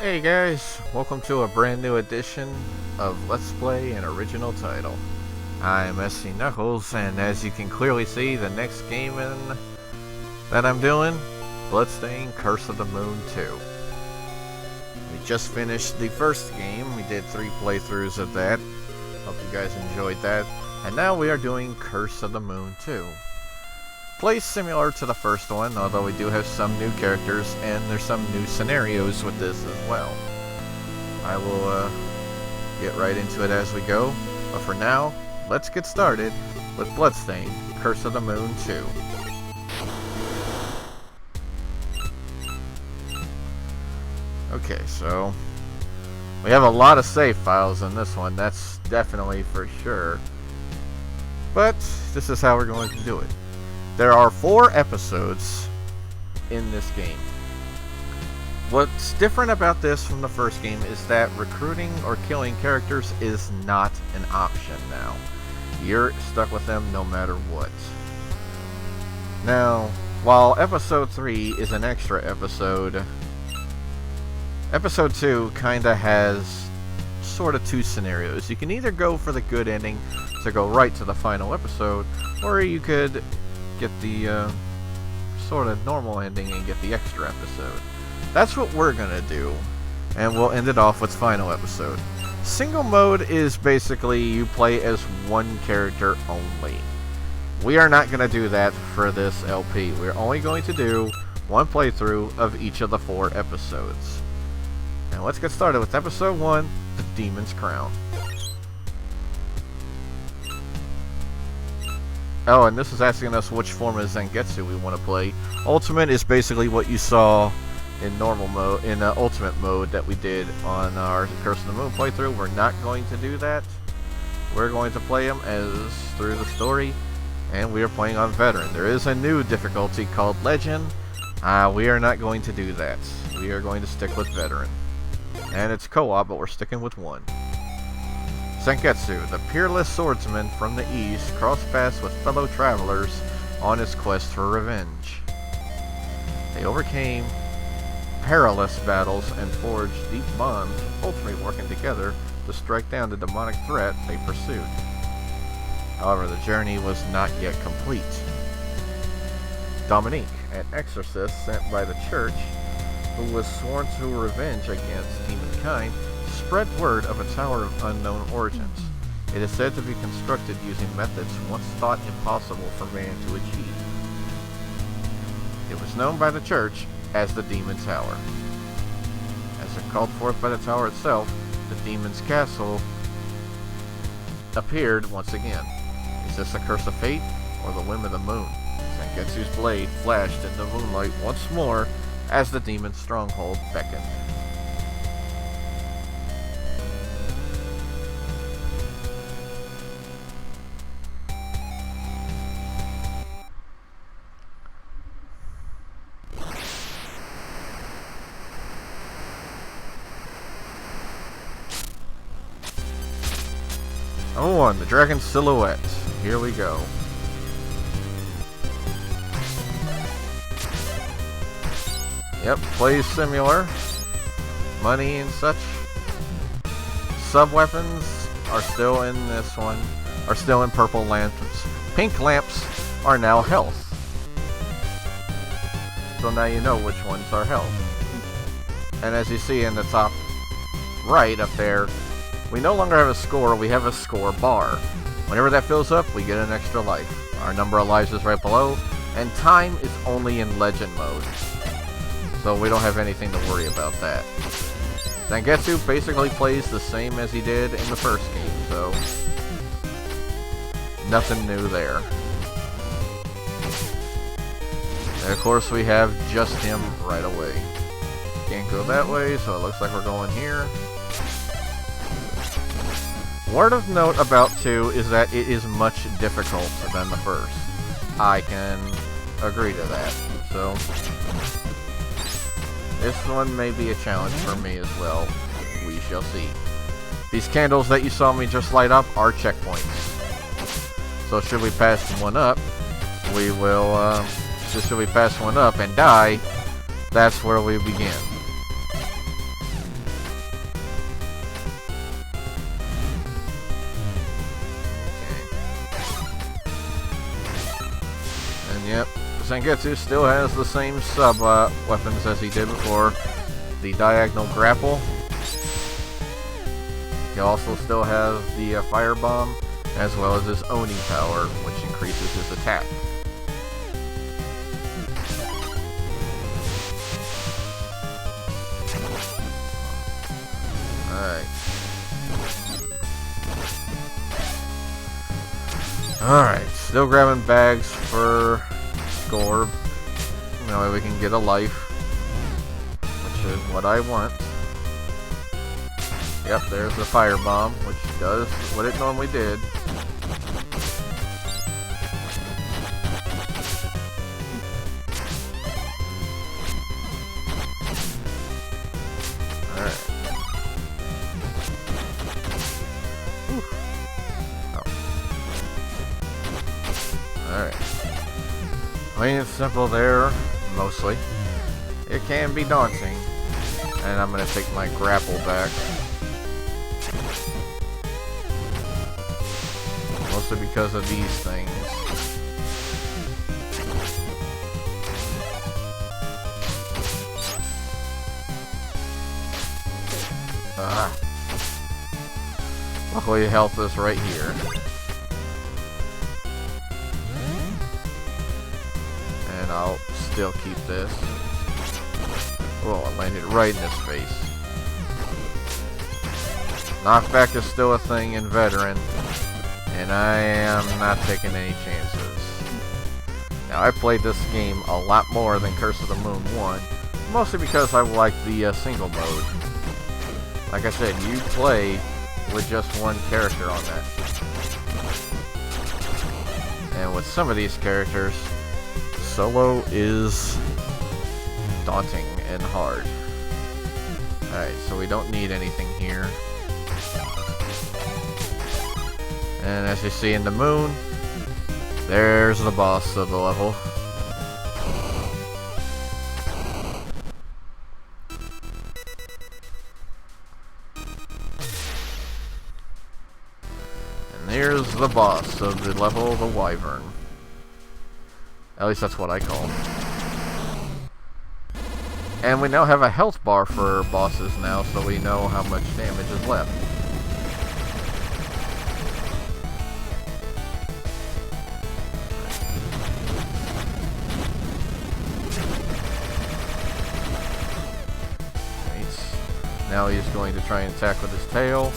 Hey guys, welcome to a brand new edition of Let's Play an Original Title. I'm SC Knuckles, and as you can clearly see, the next game that I'm doing, Bloodstained, Curse of the Moon 2. We just finished the first game. We did 3 playthroughs of that. Hope you guys enjoyed that. And now we are doing Curse of the Moon 2. Plays similar to the first one, although we do have some new characters and there's some new scenarios with this as well. I will get right into it as we go, but for now, let's get started with Bloodstained, Curse of the Moon 2. Okay, so we have a lot of save files in this one, that's definitely for sure. But this is how we're going to do it. There are 4 episodes in this game. What's different about this from the first game is that recruiting or killing characters is not an option now. You're stuck with them no matter what. Now, while episode 3 is an extra episode, episode 2 kinda has sort of 2 scenarios. You can either go for the good ending to go right to the final episode, or you could get the sort of normal ending and get the extra episode. That's what we're gonna do, and we'll end it off with final episode. Single mode is basically you play as one character only. We are not gonna do that for this LP. We're only going to do one playthrough of each of the 4 episodes. Now let's get started with episode 1, The Demon's Crown. Oh, and this is asking us which form of Zangetsu we want to play. Ultimate is basically what you saw in normal mode, in ultimate mode that we did on our Curse of the Moon playthrough. We're not going to do that. We're going to play him as through the story, and we are playing on Veteran. There is a new difficulty called Legend. We are not going to do that. We are going to stick with Veteran. And it's co-op, but we're sticking with 1. Zangetsu, the peerless swordsman from the east, crossed paths with fellow travelers on his quest for revenge. They overcame perilous battles and forged deep bonds, ultimately working together to strike down the demonic threat they pursued. However, the journey was not yet complete. Dominique, an exorcist sent by the church, who was sworn to revenge against demonkind, spread word of a tower of unknown origins. It is said to be constructed using methods once thought impossible for man to achieve. It was known by the church as the Demon Tower. As it called forth by the tower itself, the demon's castle appeared once again. Is this a curse of fate or the whim of the moon? Zangetsu's blade flashed in the moonlight once more as the demon's stronghold beckoned. Number 1, the Dragon Silhouette. Here we go. Yep, plays similar. Money and such. Sub-weapons are still in this one. Are still in purple lamps. Pink lamps are now health. So now you know which ones are health. And as you see in the top right up there, we no longer have a score, we have a score bar. Whenever that fills up, we get an extra life. Our number of lives is right below, and time is only in legend mode. So we don't have anything to worry about that. Zangetsu basically plays the same as he did in the first game, so nothing new there. And of course we have just him right away. Can't go that way, so it looks like we're going here. Word of note about 2 is that it is much difficult than the first. I can agree to that. So this one may be a challenge for me as well. We shall see. These candles that you saw me just light up are checkpoints. So should we pass one up, we will, should we pass one up and die, that's where we begin. Yep, Zangetsu still has the same sub weapons as he did before. The diagonal grapple. He also still has the firebomb, as well as his Oni power, which increases his attack. Alright. Alright, still grabbing bags for Gorb. That way we can get a life, which is what I want. Yep, there's the firebomb, which does what it normally did. Alright. Alright. Plain and simple there, mostly. It can be daunting. And I'm going to take my grapple back. Mostly because of these things. Luckily health is right here. And I'll still keep this. Oh, I landed right in his face. Knockback is still a thing in Veteran. And I am not taking any chances. Now, I played this game a lot more than Curse of the Moon 1. Mostly because I like the single mode. Like I said, you play with just one character on that. And with some of these characters, solo is daunting and hard. Alright, so we don't need anything here. And as you see in the moon, there's the boss of the level. And there's the boss of the level, the Wyvern. At least that's what I call him. And we now have a health bar for bosses now, so we know how much damage is left. Now he's going to try and attack with his tail.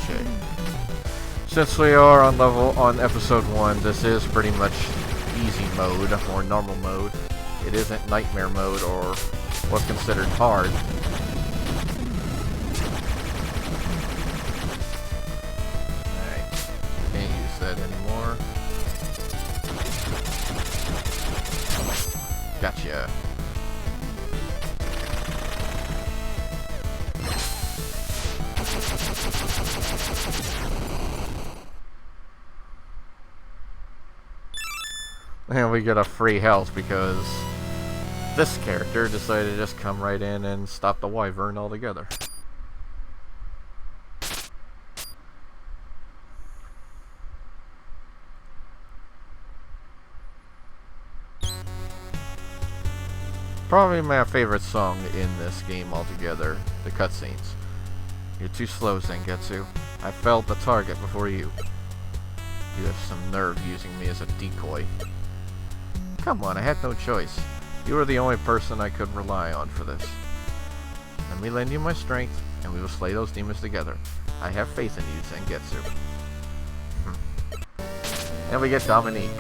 Okay. Since we are on episode 1, this is pretty much easy mode or normal mode. It isn't nightmare mode or what's considered hard. Alright. Can't use that anymore. Gotcha. And we get a free health because this character decided to just come right in and stop the Wyvern altogether. Probably my favorite song in this game altogether, the cutscenes. You're too slow, Zangetsu. I felled the target before you. You have some nerve using me as a decoy. Come on, I had no choice. You were the only person I could rely on for this. Let me lend you my strength, and we will slay those demons together. I have faith in you, Zangetsu. And we get Dominique.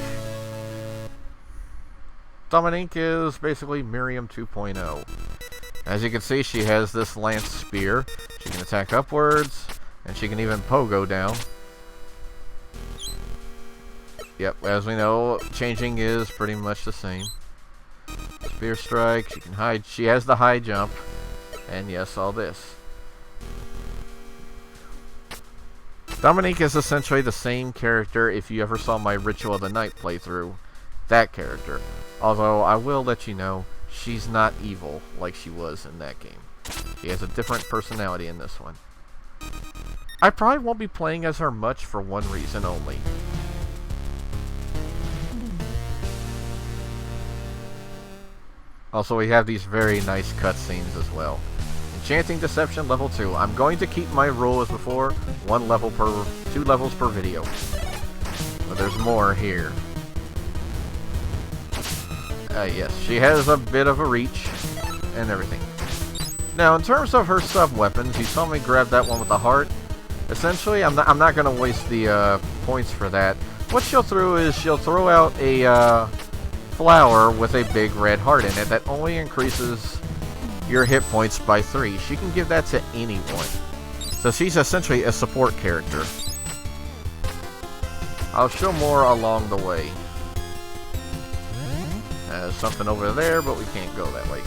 Dominique is basically Miriam 2.0. As you can see, she has this lance spear. She can attack upwards, and she can even pogo down. Yep, as we know, changing is pretty much the same. Spear strike, she can hide. She has the high jump, and yes, all this. Dominique is essentially the same character if you ever saw my Ritual of the Night playthrough. That character. Although, I will let you know, she's not evil like she was in that game. She has a different personality in this one. I probably won't be playing as her much for one reason only. Also, we have these very nice cutscenes as well. Enchanting Deception level 2. I'm going to keep my rule as before, 2 levels per video. But there's more here. Yes, she has a bit of a reach and everything. Now, in terms of her sub-weapons, you saw me grab that one with the heart. Essentially, I'm not going to waste the points for that. What she'll throw is she'll throw out a flower with a big red heart in it that only increases your hit points by 3. She can give that to anyone. So she's essentially a support character. I'll show more along the way. There's something over there, but we can't go that way.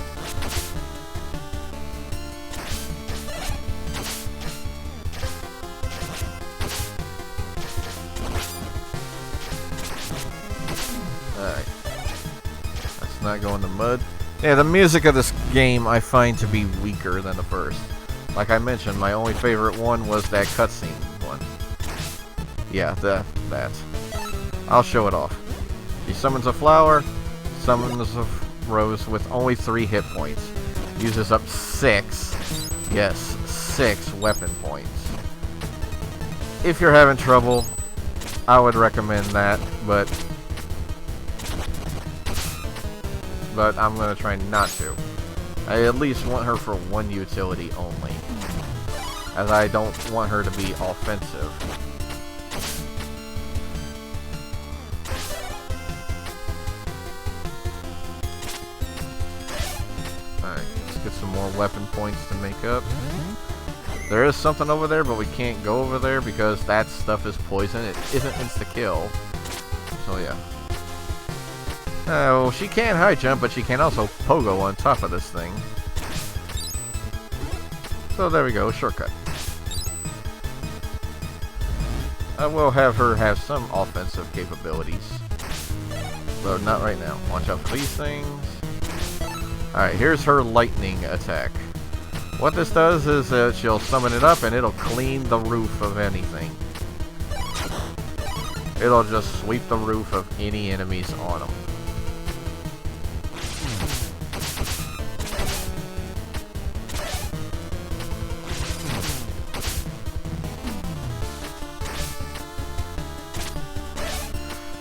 Alright. Let's not go in the mud. Yeah, the music of this game I find to be weaker than the first. Like I mentioned, my only favorite one was that cutscene one. Yeah, that. I'll show it off. She summons a flower, summons a rose with only 3 hit points. Uses up 6. Yes, 6 weapon points. If you're having trouble, I would recommend that, but I'm going to try not to. I at least want her for one utility only, as I don't want her to be offensive. Alright, let's get some more weapon points to make up. There is something over there, but we can't go over there because that stuff is poison. It isn't insta-kill. So yeah. Oh, she can high jump, but she can also pogo on top of this thing. So there we go, shortcut. I will have her have some offensive capabilities, but not right now. Watch out for these things. Alright, here's her lightning attack. What this does is she'll summon it up and it'll clean the roof of anything. It'll just sweep the roof of any enemies on them.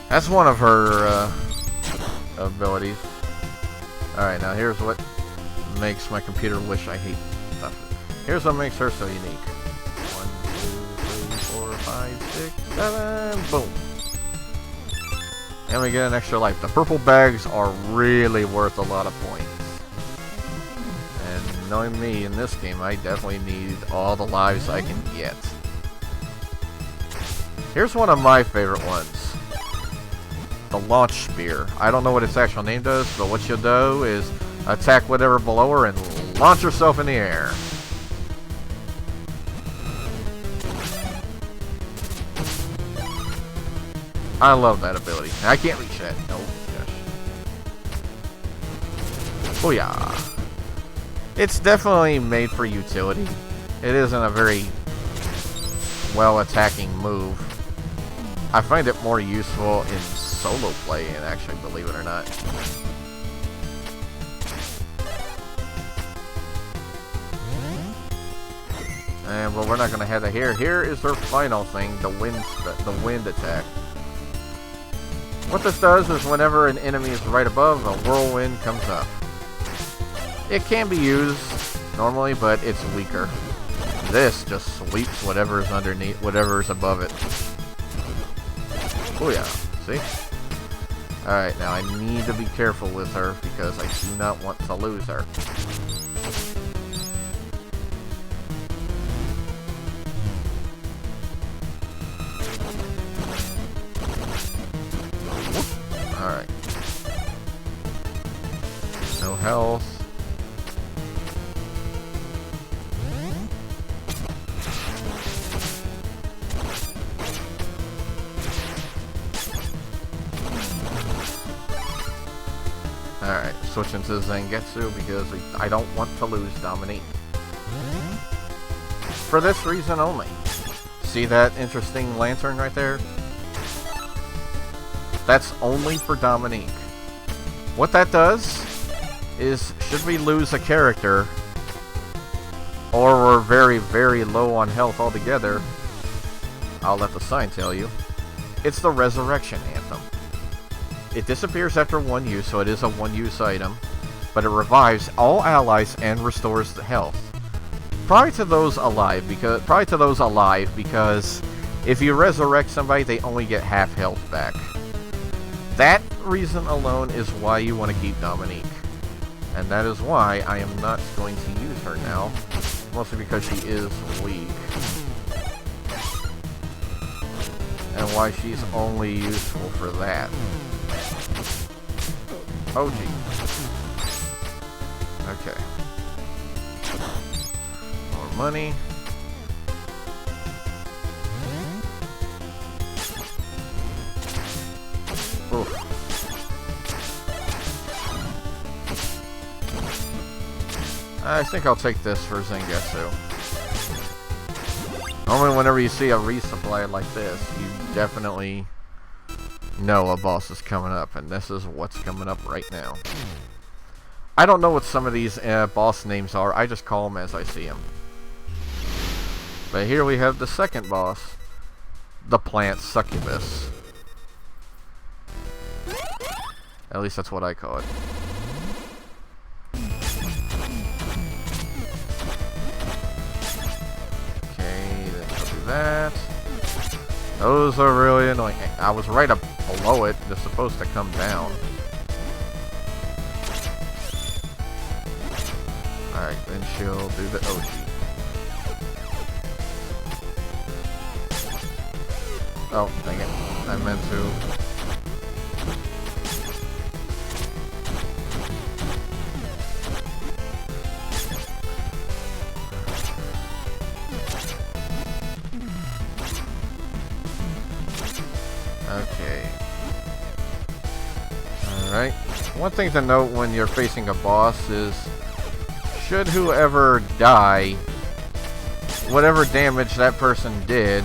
That's one of her abilities. Alright, now here's what makes my computer wish I hate stuff. Here's what makes her so unique. 1, 2, 3, 4, 5, 6, 7, boom. And we get an extra life. The purple bags are really worth a lot of points. And knowing me in this game, I definitely need all the lives I can get. Here's one of my favorite ones. The launch spear. I don't know what its actual name does, but what she'll do is attack whatever below her and launch herself in the air. I love that ability. I can't reach that. No. Gosh. Booyah. It's definitely made for utility. It isn't a very well attacking move. I find it more useful in solo play, and actually, believe it or not. And well, we're not going to have that here. Here is her final thing, the wind attack. What this does is whenever an enemy is right above, a whirlwind comes up. It can be used normally, but it's weaker. This just sweeps whatever's underneath, whatever's above it. Oh yeah, see? Alright, now I need to be careful with her because I do not want to lose her. Alright. No health. Alright, switch into Zangetsu because I don't want to lose Dominique. For this reason only. See that interesting lantern right there? That's only for Dominique. What that does is, should we lose a character, or we're very, very low on health altogether, I'll let the sign tell you, it's the Resurrection Anthem. It disappears after one use, so it is a one-use item, but it revives all allies and restores the health. Probably to those alive, because if you resurrect somebody, they only get half health back. That reason alone is why you want to keep Dominique. And that is why I am not going to use her now. Mostly because she is weak. And why she's only useful for that. Oh gee. Okay. More money. Oof. I think I'll take this for Zangetsu. Normally whenever you see a resupply like this, you definitely know a boss is coming up, and this is what's coming up right now. I don't know what some of these boss names are, I just call them as I see them. But here we have the second boss, the plant Succubus. At least that's what I call it. That. Those are really annoying. I was right up below it. They're supposed to come down. Alright, then she'll do the OG. Oh, dang it. I meant to. Okay. Alright. One thing to note when you're facing a boss is, should whoever die, whatever damage that person did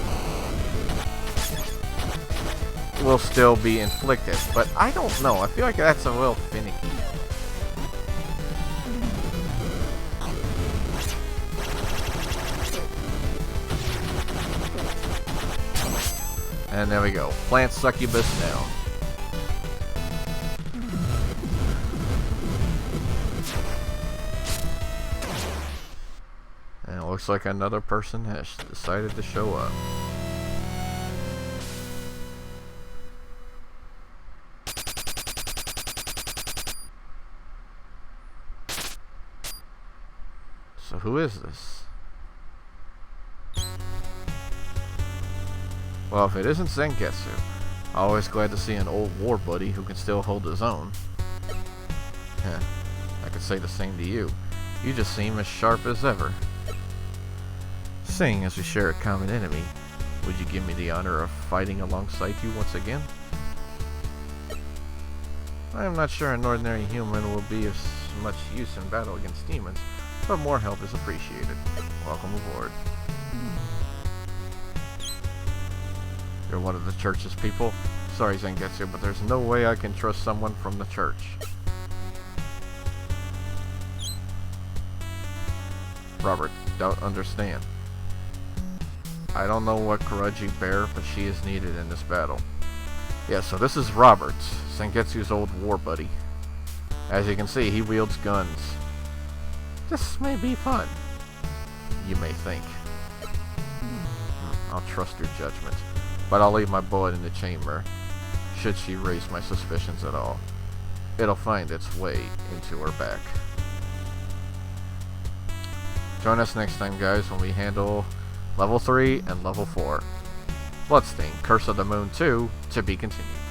will still be inflicted. But I don't know. I feel like that's a little finicky. And there we go. Plant Succubus down. And it looks like another person has decided to show up. So who is this? Well, if it isn't Zangetsu, always glad to see an old war buddy who can still hold his own. Heh, I could say the same to you. You just seem as sharp as ever. Seeing as we share a common enemy, would you give me the honor of fighting alongside you once again? I am not sure an ordinary human will be of much use in battle against demons, but more help is appreciated. Welcome aboard. You're one of the church's people? Sorry, Zangetsu, but there's no way I can trust someone from the church. Robert, don't understand. I don't know what grudge you bear, but she is needed in this battle. Yeah, so this is Robert, Zangetsu's old war buddy. As you can see, he wields guns. This may be fun, you may think. I'll trust your judgment. But I'll leave my bullet in the chamber, should she raise my suspicions at all. It'll find its way into her back. Join us next time, guys, when we handle Level 3 and Level 4. Bloodstained, Curse of the Moon 2, to be continued.